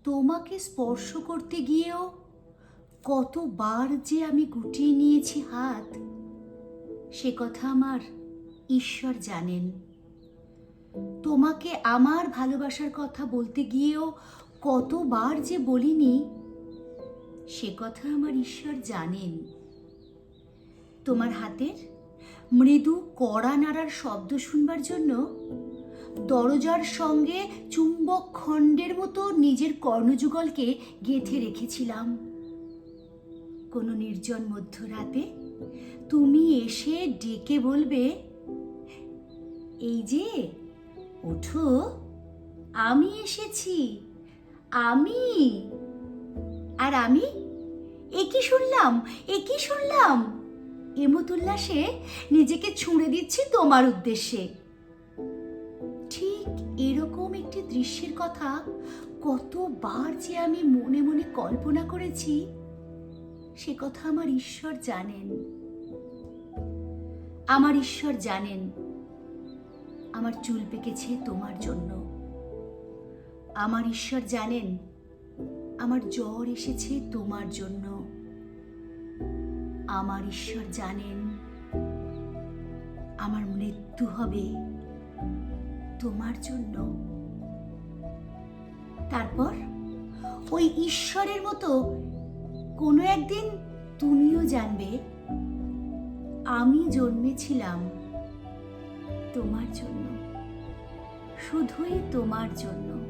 তোমাকে স্পর্শ করতে গিয়েও কতবার যে আমি গুটিয়ে নিয়েছি হাত, সে কথা আমার ঈশ্বর জানেন। তোমাকে আমার ভালোবাসার কথা বলতে গিয়েও কতবার যে বলিনি, সে কথা আমার ঈশ্বর জানেন। তোমার হাতের মৃদু কড়া নাড়ার শব্দ শুনবার জন্য দরজার সঙ্গে চুম্বক খণ্ডের মতো নিজের কর্ণযুগলকে গেঁথে রেখেছিলাম। কোনো নির্জন মধ্যরাতে তুমি এসে ডেকে বলবে, এই যে ওঠো, আমি এসেছি, আমি। আর আমি এ কি শুনলাম, এ কি শুনলাম এমত উল্লাসে নিজেকে ছুঁড়ে দিচ্ছি তোমার উদ্দেশ্যে। ঠিক এরকম একটি দৃশ্যের কথা কতবার যে আমি মনে মনে কল্পনা করেছি, সে কথা আমার ঈশ্বর জানেন। আমার ঈশ্বর জানেন আমার চুল পেকেছে তোমার জন্য। আমার ঈশ্বর জানেন আমার জ্বর এসেছে তোমার জন্য। আমার ঈশ্বর জানেন আমার মৃত্যু হবে তোমার জন্য। তারপর ওই ঈশ্বরের মতো কোনো একদিন তুমিও জানবে আমি জন্মেছিলাম তোমার জন্য, শুধুই তোমার জন্য।